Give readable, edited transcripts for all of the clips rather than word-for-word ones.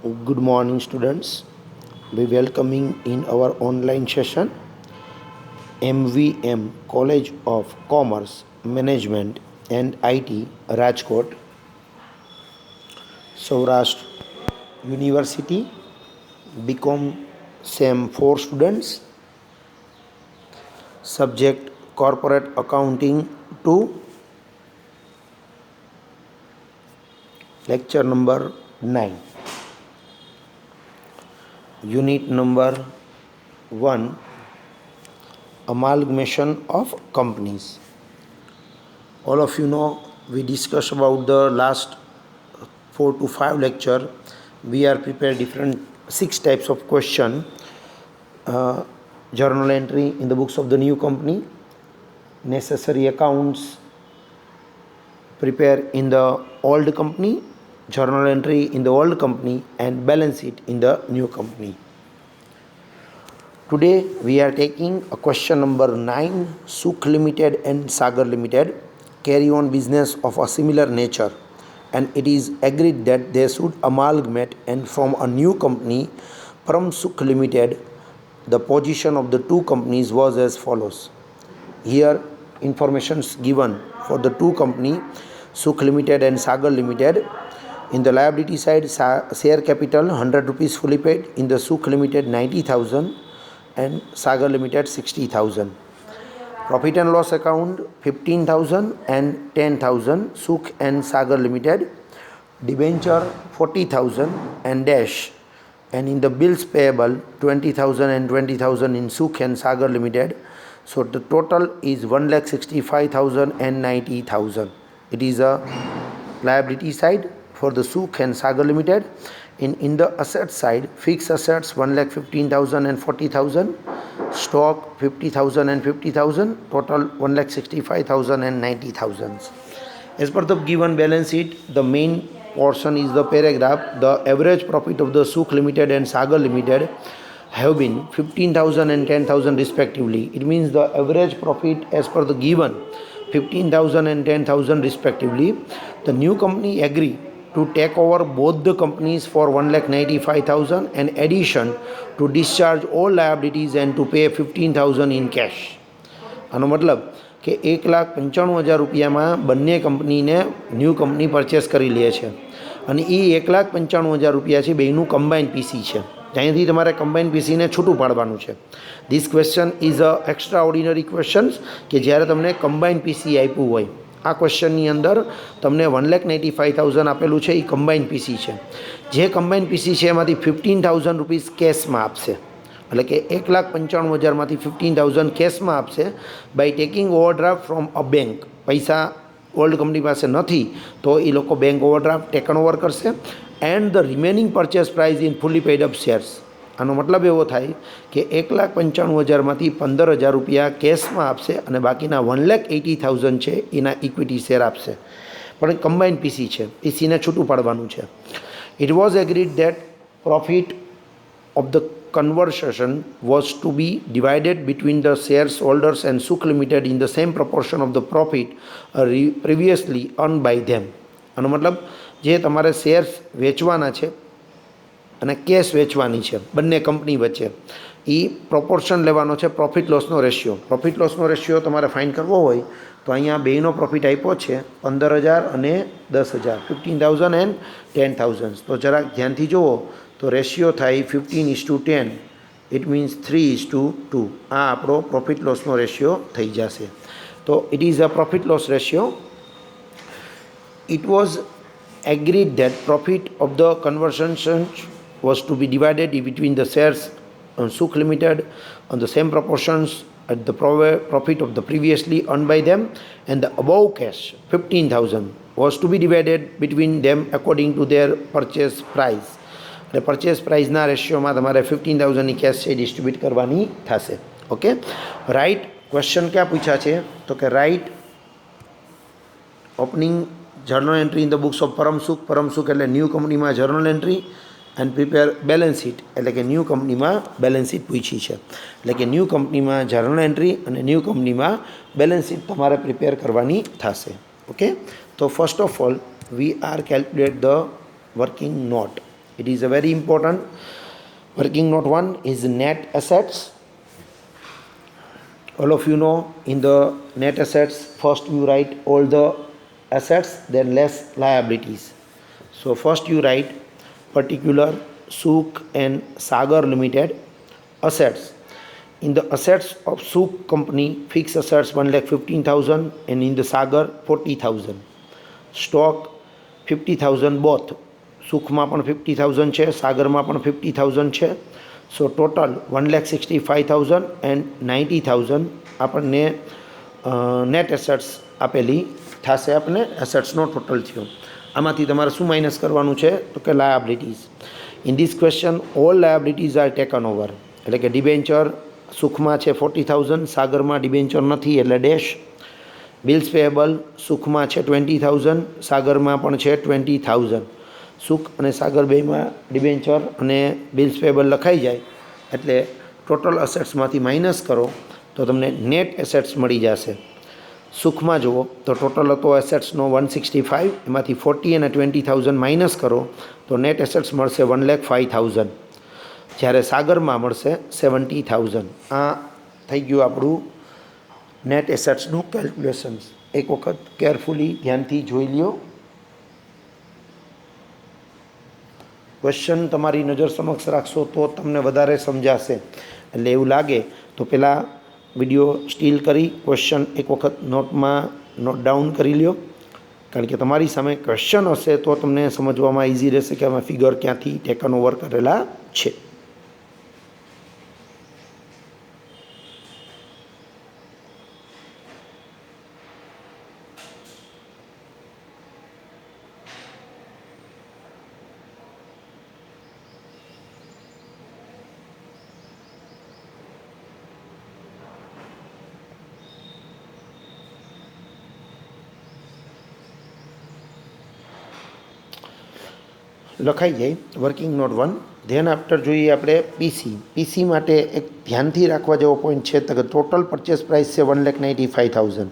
Good morning, students. We welcoming in our online session MVM College of Commerce, Management and IT, Rajkot, Saurashtra University. Become SEM 4 students. Subject Corporate Accounting 2. Lecture number 9. Unit number 1, amalgamation of companies. All of you know we discussed about the last 4 to 5 lecture. We are prepared different 6 types of question. Journal entry in the books of the new company, necessary accounts prepare in the old company, journal entry in the old company, and balance sheet in the new company. Today we are taking a question number 9. Sukh Limited and Sagar Limited carry on business of a similar nature, and it is agreed that they should amalgamate and form a new company, Param Sukh Limited. The position of the two companies was as follows. Here information is given for the two company, Sukh Limited and Sagar Limited. In the liability side, share capital 100 rupees fully paid. In the Sukh Limited 90,000 and Sagar Limited 60,000. Profit and loss account 15,000 and 10,000 Sukh and Sagar Limited. Debenture 40,000 and dash. And in the bills payable 20,000 and 20,000 in Sukh and Sagar Limited. So the total is 1,65,000 and 90,000. It is a liability side for the Sukh and Sagar Limited. In the asset side, fixed assets 1,15,000 and 40,000, stock 50,000 and 50,000, total 1,65,000 and 90,000. As per the given balance sheet, the main portion is the paragraph. The average profit of the Sukh Limited and Sagar Limited have been 15,000 and 10,000 respectively. It means the average profit as per the given 15,000 and 10,000 respectively. The new company agree to take over both the companies for 1,95,000 and addition to discharge all liabilities and to pay 15,000 in cash. આનો મતલબ કે 1,95,000 રૂપિયામાં બંને કંપનીને new company purchase કરી લે છે અને એ 1,95,000 રૂપિયા છે બેયનું કમ્બાઇન પીસી છે. ત્યાંથી તમારે કમ્બાઇન પીસીને છૂટું પાડવાનું છે. This question is a extra ordinary questions કે જ્યારે તમને કમ્બાઇન પીસી આપ્યું હોય. આ ક્વેશ્ચનની અંદર તમને 1,95,000 આપેલું છે, એ કમ્બાઇન પીસી છે. જે કમ્બાઇન પીસી છે એમાંથી 15,000 રૂપીસ કેશમાં આપશે, એટલે કે 1,95,000માંથી 15,000 કેશમાં આપશે by taking overdraft from a bank. પૈસા ઓલ્ડ કંપની પાસે નથી તો એ લોકો બેંક ઓવરડ્રાફ્ટ ટેકન ઓવર કરશે. And the remaining purchase price in fully paid up shares. આનો મતલબ એવો થાય કે 1,95,000માંથી 15,000 રૂપિયા કેશમાં આપશે અને બાકીના 1,80,000 છે એના ઇક્વિટી શેર આપશે. પણ કમ્બાઇન પીસી છે, પીસીને છૂટું પાડવાનું છે. It was agreed that profit of the conversion was to be divided between the shares holders and Sukh Limited in the same proportion of the profit previously earned by them. આનો મતલબ જે તમારે shares વેચવાના છે અને cache વેચવાની છે બંને કંપની વચ્ચે, એ પ્રોપોર્શન લેવાનો છે પ્રોફિટ લોસનો રેશિયો. પ્રોફિટ લોસનો રેશિયો તમારે ફાઇન્ડ કરવો હોય તો અહીંયા બેયનો પ્રોફિટ આપ્યો છે 15,000 અને 10,000, 15,000 એન્ડ 10,000. તો જરાક ધ્યાનથી જુઓ તો રેશિયો થાય 15:10. It means 3:2. આ આપણો પ્રોફિટ લોસનો રેશિયો થઈ જશે. તો it is a profit loss ratio. It was agreed that profit of the conversion was to be divided between the shares on Sukh Limited on the same proportions at the profit of the previously earned by them, and the above cash 15,000 was to be divided between them according to their purchase price. The purchase price ના રેશિયોમાં તમારે 15,000ની cache છે distribute કરવાની થશે. Okay, right. Question ક્યાં પૂછ્યા છે તો કે right opening journal entry in the books of Param Sukh એટલે ન્યૂ કંપનીમાં journal entry and prepare balance sheet એટલે કે ન્યૂ કંપનીમાં બેલેન્સ શીટ પૂછી છે. એટલે કે ન્યૂ કંપનીમાં જર્નલ એન્ટ્રી અને ન્યૂ કંપનીમાં બેલેન્સ શીટ તમારે પ્રિપેર કરવાની થશે. ઓકે, તો first of all we are calculate the working note. It is a very important. Working note 1 is net assets. All of you know, in the net assets, first you write all the assets, then less liabilities. So first you write particular Suk and Sagar Limited assets. In the assets of Suk company, fixed assets 1,15,000 and in the Sagar 40,000. Stock 50,000 both. સુખમાં પણ 50,000 છે, સાગરમાં પણ 50,000 છે. સો total 1,65,000 and 90,000 આપણને net assets આપેલી થશે. આપણને એસેટ્સનો total થયો. આમાંથી તમારે શું માઇનસ કરવાનું છે તો કે liabilities. In this question all liabilities are taken over. એટલે કે ડિબેન્ચર સુખમાં છે 40,000, સાગરમાં ડિબેન્ચર નથી એટલે ડેશ. બિલ્સ પેએબલ સુખમાં છે 20,000, સાગરમાં પણ છે 20,000. સુખ અને સાગર બેમાં ડિબેન્ચર અને બિલ્સ પેએબલ લખાઈ જાય એટલે ટોટલ અસેટ્સમાંથી માઇનસ કરો તો તમને નેટ એસેટ્સ મળી જશે. સુખમાં જુઓ તો ટોટલ હતો એસેટ્સનો 165, એમાંથી 40 અને 20,000 માઇનસ કરો તો નેટ એસેટ્સ મળશે 1,05,000. જ્યારે સાગરમાં મળશે 70,000. આ થઈ ગયું આપણું નેટ એસેટ્સનું કેલ્ક્યુલેશન્સ. એક વખત કેરફુલી ધ્યાનથી જોઈ લ્યો. ક્વેશ્ચન તમારી નજર સમક્ષ રાખશો તો તમને વધારે સમજાશે. એટલે એવું લાગે તો પહેલાં વિડીયો સ્ટીલ કરી ક્વેશ્ચન એક વખત નોટમાં નોટ ડાઉન કરી લ્યો. કારણ કે તમારી સામે ક્વેશ્ચન હશે તો તમને સમજવામાં ઇઝી રહેશે કે આમાં ફિગર ક્યાંથી ટેકન ઓવર કરેલા છે. લખાઈ જાય વર્કિંગ નોટ 1. ધેન આફ્ટર જોઈએ આપણે પીસી. પીસી માટે એક ધ્યાનથી રાખવા જેવો પોઈન્ટ છે તો કે ટોટલ પરચેસ પ્રાઇસ છે 1,95,000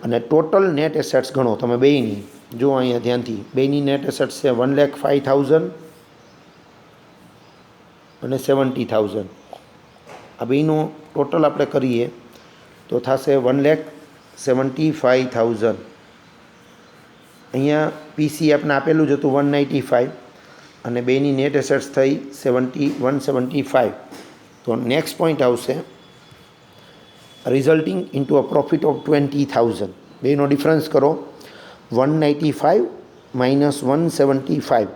અને ટોટલ નેટ એસેટ્સ ગણો તમે બેયની. જો અહીંયા ધ્યાનથી બેયની નેટ એસેટ્સ છે 1,05,000 અને 70,000. આ બેયનો ટોટલ આપણે કરીએ તો થશે 1,75,000. અહીંયા પીસી આપણે આપેલું જ હતું 195 અને બેની નેટ એસેટ્સ થઈ 175. તો નેક્સ્ટ પોઈન્ટ આવશે resulting into a profit of 20,000. બેનો ડિફરન્સ કરો 195 માઇનસ 175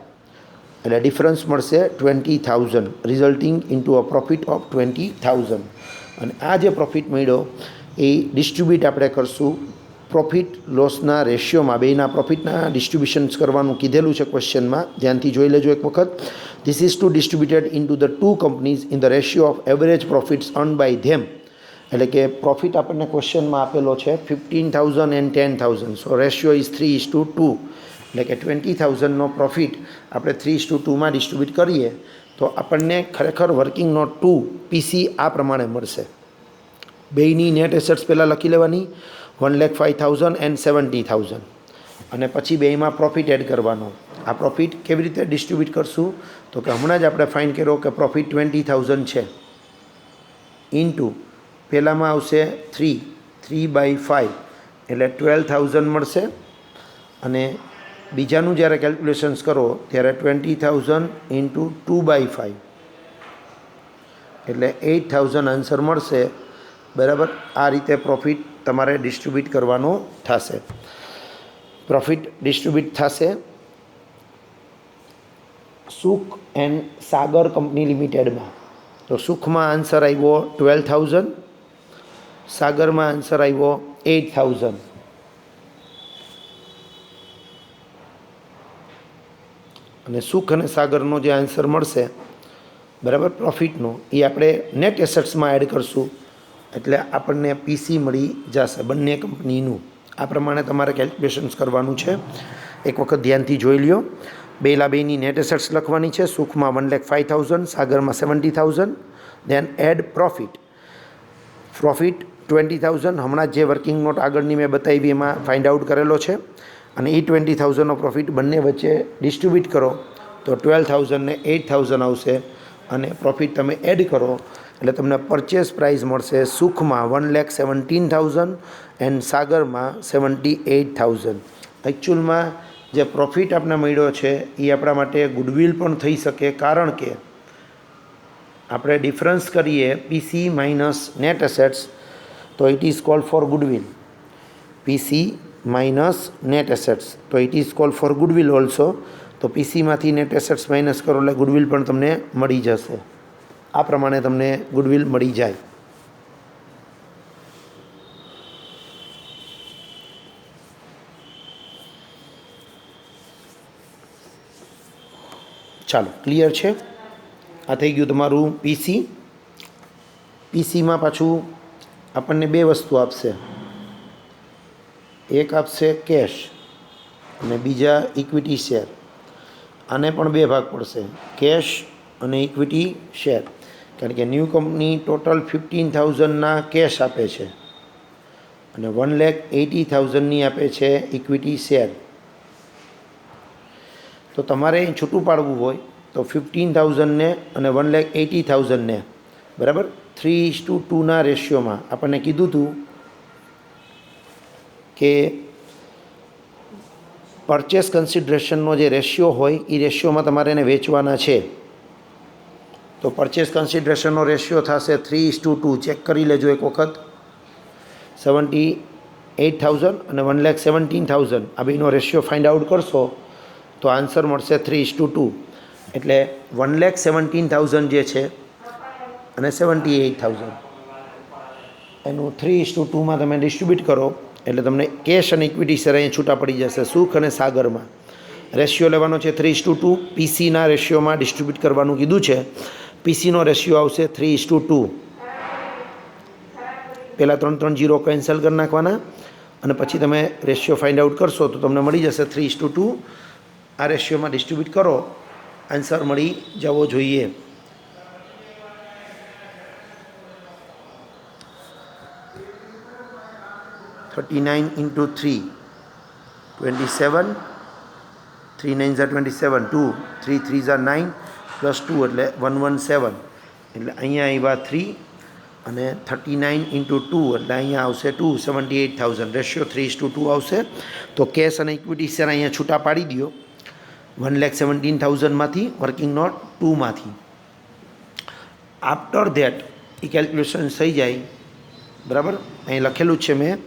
એટલે ડિફરન્સ મળશે 20,000 resulting into a profit of 20,000. અને આ જે પ્રોફિટ મળ્યો એ ડિસ્ટ્રીબ્યુટ આપણે કરશું પ્રોફિટ લોસના રેશિયોમાં. બેના પ્રોફિટના ડિસ્ટ્રીબ્યુશન્સ કરવાનું કીધેલું છે ક્વેશ્ચનમાં. ધ્યાનથી જોઈ લેજો એક વખત. This is to distributed into the two companies in the ratio of average profits earn by them. એટલે કે પ્રોફિટ આપણને ક્વેશ્ચનમાં આપેલો છે 15,000 એન્ડ 10,000. So ratio is 3:2. એટલે કે 20,000નો પ્રોફિટ આપણે 3:2માં ડિસ્ટ્રીબ્યુટ કરીએ તો આપણને ખરેખર વર્કિંગ નોટ 2 પીસી આ પ્રમાણે મળશે. બેયની નેટ એસેટ્સ પહેલાં લખી લેવાની 1,05,000 એન્ડ 70,000 અને પછી બેયમાં પ્રોફિટ એડ કરવાનો. આ પ્રોફિટ કેવી રીતે ડિસ્ટ્રીબ્યુટ કરશું તો કે હમણાં જ આપણે ફાઇન્ડ કર્યો કે પ્રોફિટ 20,000 છે ઇન્ટુ પહેલાંમાં આવશે 3/5 એટલે 12,000 મળશે. અને બીજાનું જ્યારે કેલ્ક્યુલેશન્સ કરો ત્યારે 20,000 ઇન્ટુ 2/5 એટલે 8,000 આન્સર મળશે. બરાબર. આ રીતે પ્રોફિટ તમારે ડિસ્ટ્રીબ્યુટ કરવાનો થશે. પ્રોફિટ ડિસ્ટ્રીબ્યુટ થશે સુખ એન્ડ સાગર કંપની લિમિટેડમાં. તો સુખમાં આન્સર આવ્યો 12,000, સાગરમાં આન્સર આવ્યો 8,000. અને સુખ અને સાગરનો જે આન્સર મળશે બરાબર પ્રોફિટનો એ આપણે નેટ એસેટ્સમાં એડ કરશું એટલે આપણને પીસી મળી જશે બંને કંપનીનું. આ પ્રમાણે તમારે કેલ્ક્યુલેશન્સ કરવાનું છે. એક વખત ધ્યાનથી જોઈ લ્યો. બેની નેટ એસેટ્સ લખવાની છે. સુખમાં 1,05,000, સાગરમાં 70,000. Then add profit. પ્રોફિટ 20,000 હમણાં જે વર્કિંગ નોટ આગળની મેં બતાવી એમાં ફાઇન્ડ આઉટ કરેલો છે. અને એ 20,000નો પ્રોફિટ બંને વચ્ચે ડિસ્ટ્રીબ્યુટ કરો તો 12,000 ને 8,000 આવશે અને પ્રોફિટ તમે એડ કરો એટલે તમને પરચેસ પ્રાઇસ મળશે સુખમાં 1,17,000 એન્ડ સાગરમાં 78,000. એકચ્યુઅલમાં જે પ્રોફિટ આપણે મળ્યો છે એ આપણા માટે ગુડવિલ પણ થઈ શકે, કારણ કે આપણે ડિફરન્સ કરીએ પીસી માઇનસ નેટ એસેટ્સ તો it is called for goodwill. PC minus net assets તો it is called for goodwill also. તો પીસીમાંથી નેટ એસેટ્સ માઇનસ કરો એટલે ગુડવિલ પણ તમને મળી જશે. આ પ્રમાણે તમને ગુડવિલ મળી જાય. ચાલો, ક્લિયર છે? આ થઈ ગયું તમારું પીસી. પીસીમાં પાછું આપણને બે વસ્તુ આપશે, એક આપશે કેશ અને બીજા ઇક્વિટી શેર. આને પણ બે ભાગ પડશે, કેશ અને ઇક્વિટી શેર, કારણ કે ન્યૂ કંપની ટોટલ 15,000ના કેશ આપે છે અને 1,80,000ની આપે છે ઇક્વિટી શેર. તો તમારે છૂટું પાડવું હોય તો 15,000ને અને 1,80,000ને બરાબર 3:2ના રેશિયોમાં આપણને કીધું હતું કે પરચેસ કન્સિડરેશનનો જે રેશિયો હોય એ રેશિયોમાં તમારે એને વેચવાના છે. તો પરચેસ કન્સિડરેશનનો રેશિયો થશે 3:2. ચેક કરી લેજો એક વખત. 78,000 અને 1,17,000 આ બેનો રેશિયો ફાઇન્ડ આઉટ કરશો તો આન્સર મળશે 3:2. એટલે 1,17,000 જે છે અને 78,000 એનું 3:2માં તમે ડિસ્ટ્રીબ્યુટ કરો એટલે તમને કેશ અને ઇક્વિટી શેર અહીંયા છૂટા પડી જશે સુખ અને સાગરમાં. રેશિયો લેવાનો છે 3:2. પીસીના રેશિયોમાં ડિસ્ટ્રીબ્યુટ કરવાનું કીધું છે. પીસીનો રેશિયો આવશે 3:2. પહેલાં 3 0 કેન્સલ કરી નાખવાના અને પછી તમે રેશિયો ફાઇન્ડ આઉટ કરશો તો તમને મળી જશે 3:2. આ રેશિયોમાં ડિસ્ટ્રીબ્યુટ કરો, આન્સર મળી જવો જોઈએ. $39 into 3, 27, 3 9s are 27, 2, 3 3s are 9 plus 2 એટલે 117. એટલે અહીંયા આવ્યા 3 અને 39 into 2 એટલે અહીંયા આવશે 2, 78,000. રેશિયો 3:2 આવશે. તો કેશ અને ઇક્વિટી શેર અહીંયા છૂટા પાડી દો 1,17,000માંથી, વર્કિંગ નોટ 2માંથી. આફ્ટર ધેટ એ કેલ્ક્યુલેશન થઈ જાય બરાબર. અહીં લખેલું જ છે મેં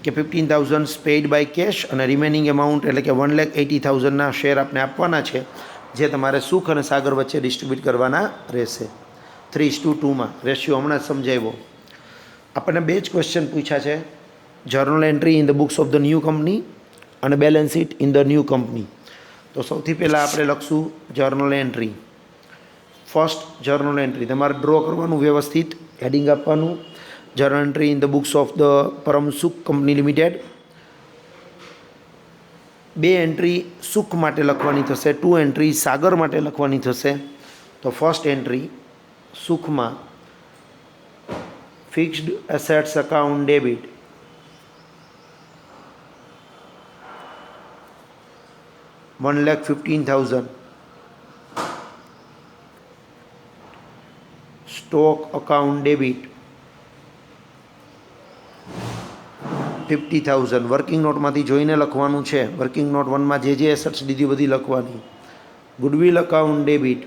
કે 15,000 પેઇડ બાય કેશ અને રિમેનિંગ એમાઉન્ટ એટલે કે 1,80,000ના શેર આપણે આપવાના છે, જે તમારે સુખ અને સાગર વચ્ચે ડિસ્ટ્રીબ્યુટ કરવાના રહેશે 3:2માં. રેશિયો હમણાં જ સમજાવ્યો. આપણને બે જ ક્વેશ્ચન પૂછ્યા છે, journal entry in the books of the new company અને balance sheet in the new company. તો સૌથી પહેલાં આપણે લખશું journal entry. First journal entry તમારે ડ્રો કરવાનું, વ્યવસ્થિત હેડિંગ આપવાનું. Journal entry in the books of the Param Sukh company limited. 2 entry સુખ માટે લખવાની થશે, 2 એન્ટ્રી સાગર માટે લખવાની થશે. તો ફર્સ્ટ એન્ટ્રી સુખમાં fixed assets account debit $1,15,000. Stock account debit 50,000. Working નોટમાંથી જોઈને લખવાનું છે. વર્કિંગ નોટ 1માં જે એસેટ્સ દીધી બધી લખવાની. ગુડવિલ અકાઉન્ટ ડેબિટ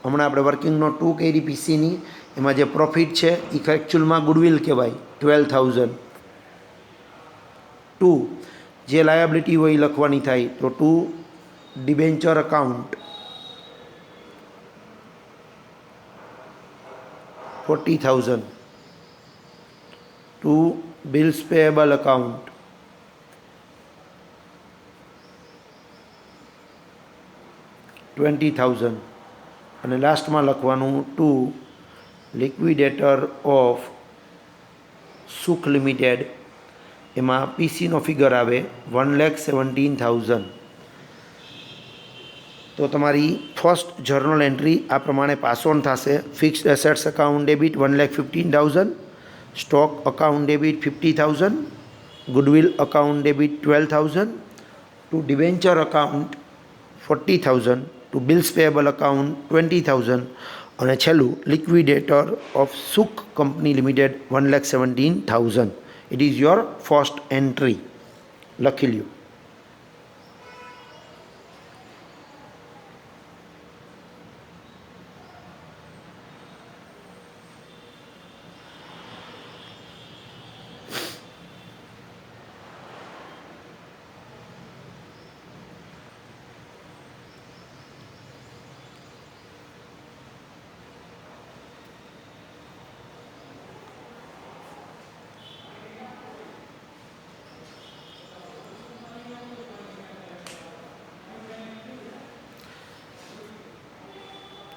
હમણાં આપણે વર્કિંગ નોટ 2 કરી પીસીની, એમાં જે પ્રોફિટ છે એ એકચ્યુઅલમાં ગુડવિલ કહેવાય 12,000. 2 જે લાયબિલિટી હોય એ લખવાની થાય તો 2 debenture account 40,000. 2 bills payable account 20,000. અને લાસ્ટમાં લખવાનું 2 લિક્વિડેટર ઓફ સુખ લિમિટેડ, એમાં પીસીનો ફિગર આવે 1,17,000. તો તમારી ફર્સ્ટ જર્નલ એન્ટ્રી આ પ્રમાણે પાસ ઓન થશે. Fixed assets account debit 1,15,000, stock account debit 50,000, goodwill account debit 12,000, to debenture account 40,000, to bills payable account 20,000 અને છેલ્લું liquidator of Suk company limited 1,17,000. It is your first entry. લખી લ્યો.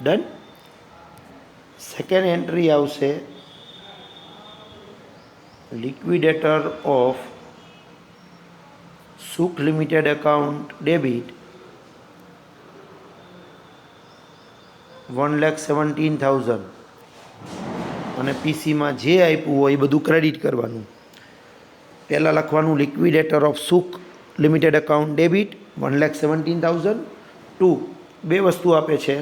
Done. Second entry આવશે liquidator of Suk limited account debit 1,17,000 અને પીસીમાં જે આપ્યું હોય એ બધું ક્રેડિટ કરવાનું. પહેલાં લખવાનું liquidator of Suk limited account debit 1,17,000. 2 બે વસ્તુ આપે છે.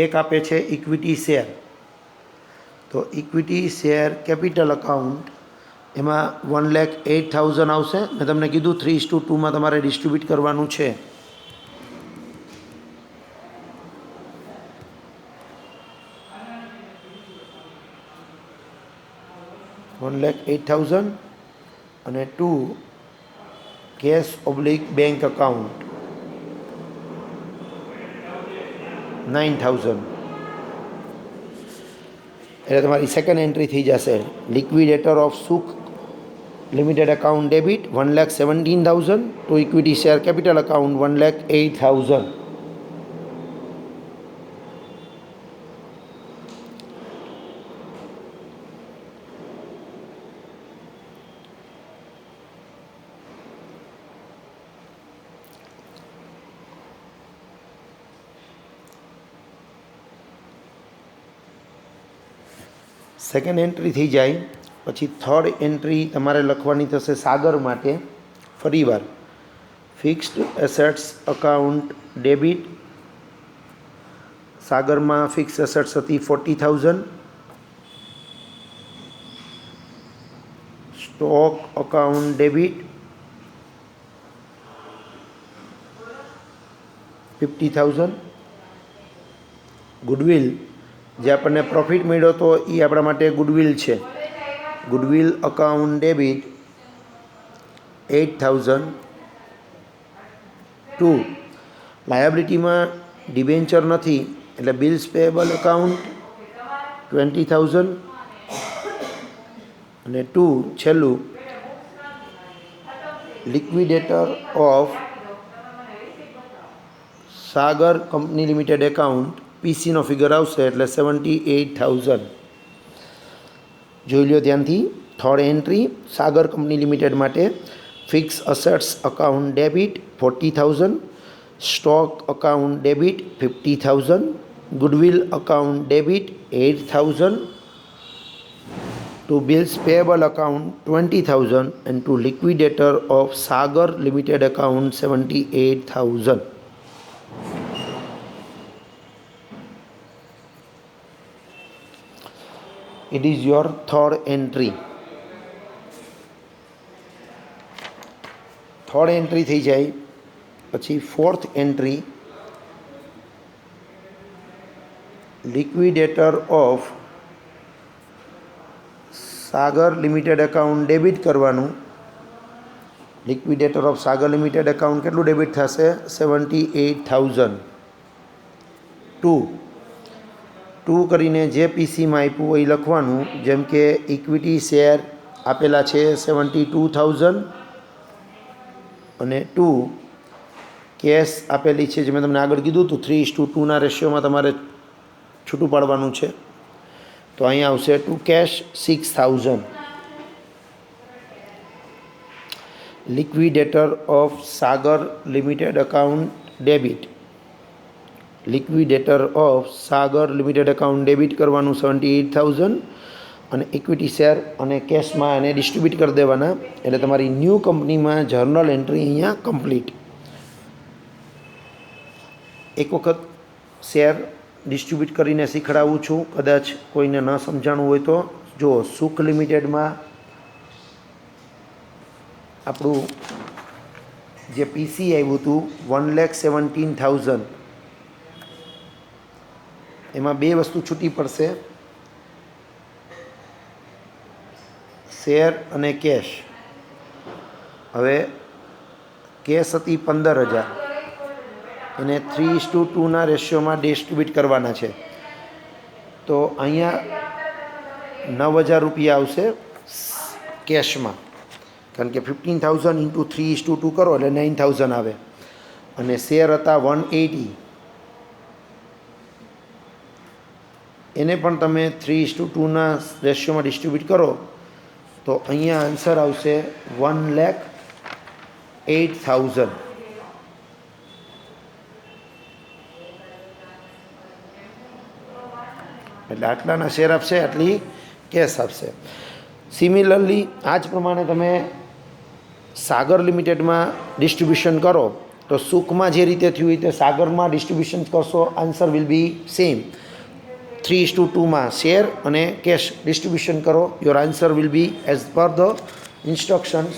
એક આપે છે ઇક્વિટી શેર. તો ઇક્વિટી શેર કેપિટલ અકાઉન્ટ એમાં 1,08,000 આવશે. મેં તમને કીધું 3:2 તમારે ડિસ્ટ્રીબ્યુટ કરવાનું છે. $1,08,000 અને 2 કેશ ઓબ્લિક બેંક અકાઉન્ટ 9,000. એટલે તમારી સેકન્ડ એન્ટ્રી થઈ જશે liquidator of Suk limited account debit 1,17,000 to equity share capital account 1,08,000. Second entry થઈ જાય પછી થર્ડ એન્ટ્રી તમારે લખવાની થશે સાગર માટે. ફરીવાર ફિક્સ્ડ એસેટ્સ અકાઉન્ટ ડેબિટ. સાગરમાં ફિક્સ એસેટ્સ હતી 40,000. Stock account debit 50,000. ગુડવિલ જે આપણને પ્રોફિટ મળ્યો તો એ આપણા માટે ગુડવિલ છે. Goodwill account debit 8,000. 2 લાયબિલિટીમાં ડિબેન્ચર નથી એટલે બિલ્સ પેએબલ અકાઉન્ટ 20,000 અને 2 છેલ્લું liquidator of Sagar company limited account પીસીનો ફિગર આવશે એટલે 78,000. જોઈ લો ધ્યાનથી. Third entry Sagar company limited માટે fix assets account debit 40,000. Stock account debit 50,000. Goodwill account debit 8,000. To bills payable account 20,000 and to liquidator of Sagar Limited account 78,000. It is your third entry. Third entry થઈ જાય પછી fourth entry liquidator of Sagar limited account debit કરવાનું. Liquidator of Sagar limited account કેટલું debit થશે 78,000. 2 કરીને જે પીસીમાં આપ્યું હોય એ લખવાનું. જેમ કે ઇક્વિટી શેર આપેલા છે 72,000 અને 2 કેશ આપેલી છે જે મેં તમને આગળ કીધું હતું 3:2 રેશિયોમાં તમારે છૂટું પાડવાનું છે. તો અહીંયા આવશે 2 cash 6,000. Liquidator of Sagar limited account debit. Liquidator of Sagar limited account debit કરવાનું 78,000 અને ઇક્વિટી શેર અને કેશમાં એને ડિસ્ટ્રીબ્યુટ કરી દેવાના. એટલે તમારી ન્યૂ કંપનીમાં જર્નલ એન્ટ્રી અહીંયા કમ્પ્લીટ. એક વખત શેર ડિસ્ટ્રીબ્યુટ કરીને શીખડાવું છું, કદાચ કોઈને ન સમજાણું હોય તો. જો સુખ લિમિટેડમાં આપણું જે પીસી આવ્યું હતું 1,17,000, એમાં બે વસ્તુ છૂટી પડશે, શેર અને કેશ. હવે કેશ હતી 15,000, એને 3:2ના રેશિયોમાં ડિસ્ટ્રીબ્યુટ કરવાના છે. તો અહીંયા 9,000 રૂપિયા આવશે કેશમાં, કારણ કે 15,000 ઇન્ટુ 3:2 કરો એટલે 9,000 આવે. અને શેર હતા 180, એને પણ તમે 3:2ના રેશિયોમાં ડિસ્ટ્રીબ્યુટ કરો તો અહીંયા આન્સર આવશે 1,08,000. એટલે આટલાના શેર આપશે, આટલી કેશ આપશે. સિમિલરલી આ જ પ્રમાણે તમે સાગર લિમિટેડમાં ડિસ્ટ્રીબ્યુશન કરો તો સુખમાં જે રીતે થયું હોય તે સાગરમાં ડિસ્ટ્રીબ્યુશન કરશો, આન્સર વિલ બી સેમ. 3:2માં શેર અને કેશ ડિસ્ટ્રીબ્યુશન કરો, your answer will be as per the instructions.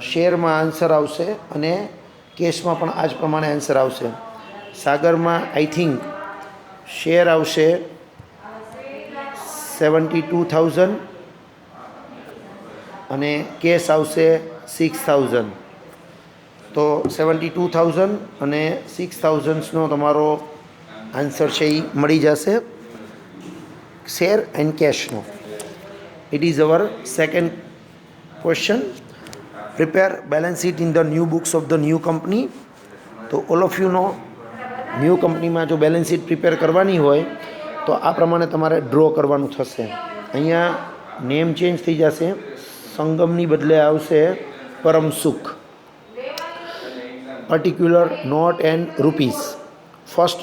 શેરમાં આન્સર આવશે અને કેશમાં પણ આ જ પ્રમાણે આન્સર આવશે. સાગરમાં આઈ થિંક શેર આવશે 72,000 અને કેશ આવશે 6,000. તો 72,000 અને 6,000નો તમારો આન્સર છે એ મળી જશે, શેર એન્ડ કેશનો. It is our second question. Prepare balance sheet in the new books of the new company. તો all of you know, new કંપનીમાં જો બેલેન્સ શીટ પ્રિપેર કરવાની હોય તો આ પ્રમાણે તમારે ડ્રો કરવાનું થશે. અહીંયા નેમ ચેન્જ થઈ જશે, સંગમની બદલે આવશે Param Sukh. Particular note and rupees. First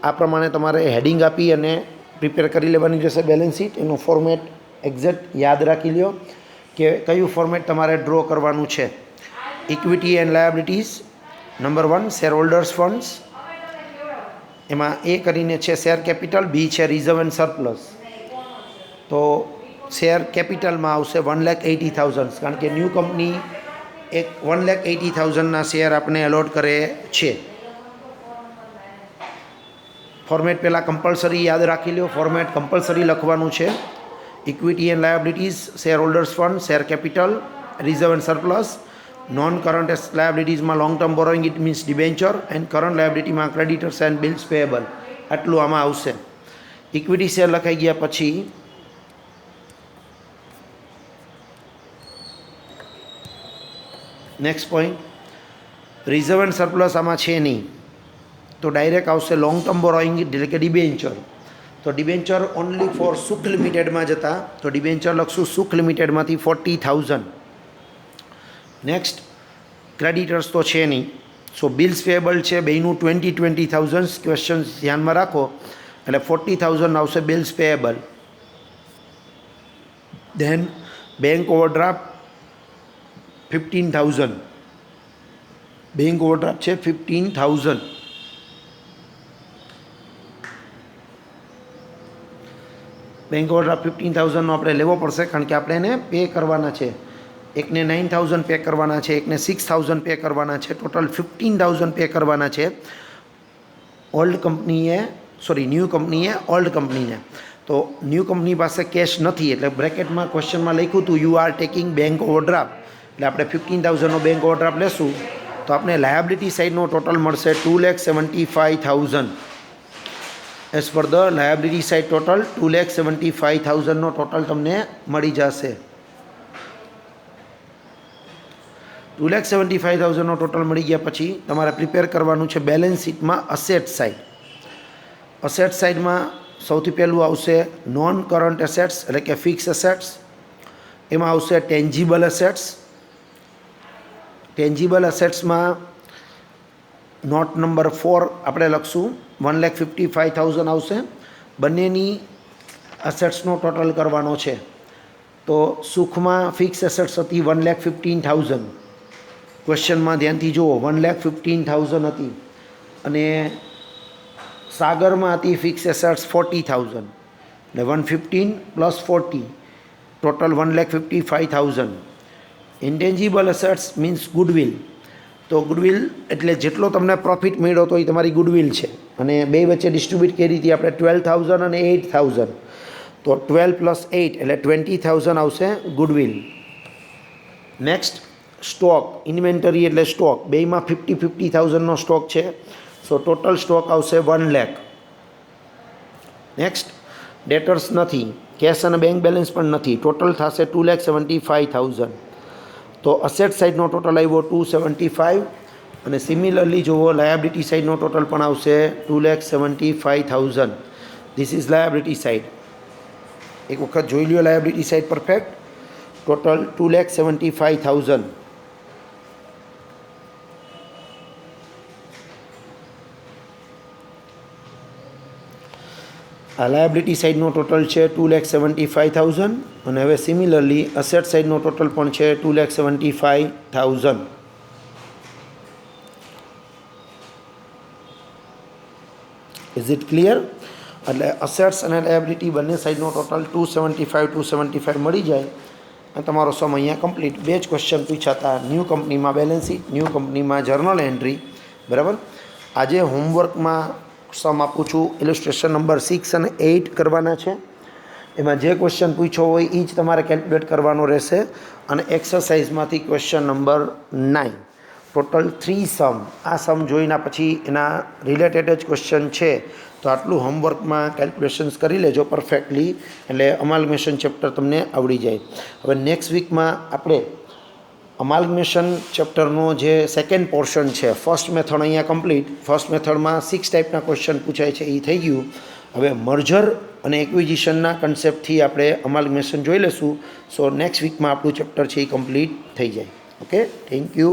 આ પ્રમાણે તમારે હેડિંગ આપી અને પ્રિપેર કરી લેવાની રહેશે બેલેન્સ શીટ. એનો ફોર્મેટ એક્ઝેક્ટ યાદ રાખી લ્યો કે કયું ફોર્મેટ તમારે ડ્રો કરવાનું છે. Equity and liabilities. Number 1 share holders funds, એમાં એ કરીને છે શેર કેપિટલ, બી છે રિઝર્વ એન્ડ સરપ્લસ. તો શેર કેપિટલમાં આવશે 1,80,000, કારણ કે ન્યૂ કંપની એક 1,80,000ના શેર આપણે એલોટ કરે છે. ફોર્મેટ પહેલાં કમ્પલસરી યાદ રાખી લો, ફોર્મેટ કમ્પલસરી લખવાનું છે. Equity and liabilities, share holders fund, share capital, reserve and surplus. Non current લાયબિલિટીઝમાં long term borrowing, it means debenture. And current લાયબિલિટીમાં ક્રેડિટર્સ એન્ડ બિલ્સ પેએબલ. આટલું આમાં આવશે. ઇક્વિટી શેર લખાઈ ગયા પછી next point, reserve and surplus આમાં છે નહીં, તો ડાયરેક્ટ આવશે લોંગ ટર્મ બોરોઈંગ એટલે કે ડિબેન્ચર. તો ડિબેન્ચર ઓનલી ફોર સુખ લિમિટેડમાં જતા, તો ડિબેન્ચર લખશું સુખ લિમિટેડમાંથી 40,000. નેક્સ્ટ ક્રેડિટર્સ તો છે નહીં, સો બિલ્સ પેએબલ છે બેયનું 20,000. ક્વેશ્ચન ધ્યાનમાં રાખો એટલે 40,000 આવશે bills payable. Then bank overdraft 15,000, bank overdraft છે 15,000. બેંક ઓવરડ્રાફ્ટ 15,000નો આપણે લેવો પડશે, કારણ કે આપણે એને પે કરવાના છે. એકને 9,000 પે કરવાના છે, એકને 6,000 પે કરવાના છે, ટોટલ 15,000 પે કરવાના છે ન્યૂ કંપનીએ ઓલ્ડ કંપનીને. તો ન્યૂ કંપની પાસે કેશ નથી, એટલે બ્રેકેટમાં ક્વેશ્ચનમાં લખ્યું હતું you are taking bank overdraft, એટલે આપણે 15,000નો બેંક ઓવરડ્રાફ્ટ લેશું તો આપણે લાયબિલિટી સાઇડનો ટોટલ મળશે 2,75,000. As per the liability side total 2,75,000નો ટોટલ તમને મળી જશે. 2,75,000નો ટોટલ મળી ગયા પછી તમારે પ્રિપેર કરવાનું છે બેલેન્સ શીટમાં અસેટ સાઇડ. અસેટ સાઇડમાં સૌથી પહેલું આવશે નોન કરંટ એસેટ્સ એટલે કે ફિક્સ એસેટ્સ. એમાં આવશે ટેન્જિબલ એસેટ્સ. ટેન્જિબલ એસેટ્સમાં નોટ નંબર 4 આપણે લખશું 1,55,000 આવશે. બંનેની એસેટ્સનો ટોટલ કરવાનો છે. તો સુખમાં ફિક્સ એસેટ્સ હતી 1,15,000. ક્વેશ્ચનમાં ધ્યાનથી જુઓ 1,15,000 હતી. અને સાગરમાં હતી ફિક્સ એસેટ્સ 40,000 ને 115 plus 40 total 1,55,000. Intangible assets means goodwill. તો ગુડવિલ એટલે જેટલો તમને પ્રોફિટ મળ્યો તો એ તમારી ગુડવિલ છે, અને બે વચ્ચે ડિસ્ટ્રીબ્યુટ કરી હતી આપણે 12,000 અને 8,000. તો 12 પ્લસ 8 એટલે 20,000 આવશે ગુડવિલ. નેક્સ્ટ સ્ટોક, ઇન્વેન્ટરી એટલે સ્ટોક, બેમાં 50,000નો સ્ટોક છે. સો ટોટલ સ્ટોક આવશે 1 લાખ. નેક્સ્ટ ડેટર્સ નથી, કેશ અને બેંક બેલેન્સ પણ નથી, ટોટલ થશે 2,75,000. તો અસેટ સાઇડનો ટોટલ આવ્યો 275, અને સિમિલરલી જુઓ લાયબિલિટી સાઇડનો ટોટલ પણ આવશે 2,75,000. This is liability side. એક વખત જોઈ લ્યો લાયબિલિટી સાઇડ પરફેક્ટ. ટોટલ 2,75,000. આ લાયબિલિટી સાઇડનો ટોટલ છે 2,75,000, અને હવે સિમિલરલી અસેટ સાઇડનો ટોટલ પણ છે 2,75,000. Is it clear? એટલે અસેટ્સ અને લાયબિલિટી બંને સાઇડનો ટોટલ 275 મળી જાય અને તમારો સમ અહીંયા કમ્પ્લીટ. બે જ ક્વેશ્ચન પૂછ્યા હતા, ન્યૂ કંપનીમાં બેલેન્સ શીટ, ન્યૂ કંપનીમાં જર્નલ એન્ટ્રી. બરાબર. આજે હોમવર્કમાં સમ આપું છું, ઇલિસ્ટ્રેશન નંબર 6 અને 8 કરવાના છે. એમાં જે ક્વેશ્ચન પૂછ્યો હોય એ જ તમારે કેલ્ક્યુલેટ કરવાનો રહેશે. અને એક્સરસાઇઝમાંથી ક્વેશ્ચન નંબર 9, ટોટલ 3 સમ. આ સમ જોઈને પછી એના રિલેટેડ જ ક્વેશ્ચન છે. તો આટલું હોમવર્કમાં કેલ્ક્યુલેશન્સ કરી લેજો પરફેક્ટલી, એટલે અમાલ્ગમેશન ચેપ્ટર તમને આવડી જાય. હવે નેક્સ્ટ વીકમાં આપણે અમાલ્ગમેશન ચેપ્ટરનો જે સેકન્ડ પોર્શન છે, ફર્સ્ટ મેથડ અહીંયા કમ્પ્લીટ. ફર્સ્ટ મેથડમાં 6 ટાઈપના ક્વેશ્ચન પૂછાય છે, એ થઈ ગયું. હવે મર્જર અને એક્વિઝિશનના કન્સેપ્ટથી આપણે અમાલ્ગમેશન જોઈ લઈશું. સો નેક્સ્ટ વીકમાં આપણું ચેપ્ટર છે એ કમ્પ્લીટ થઈ જાય. Okay, thank you.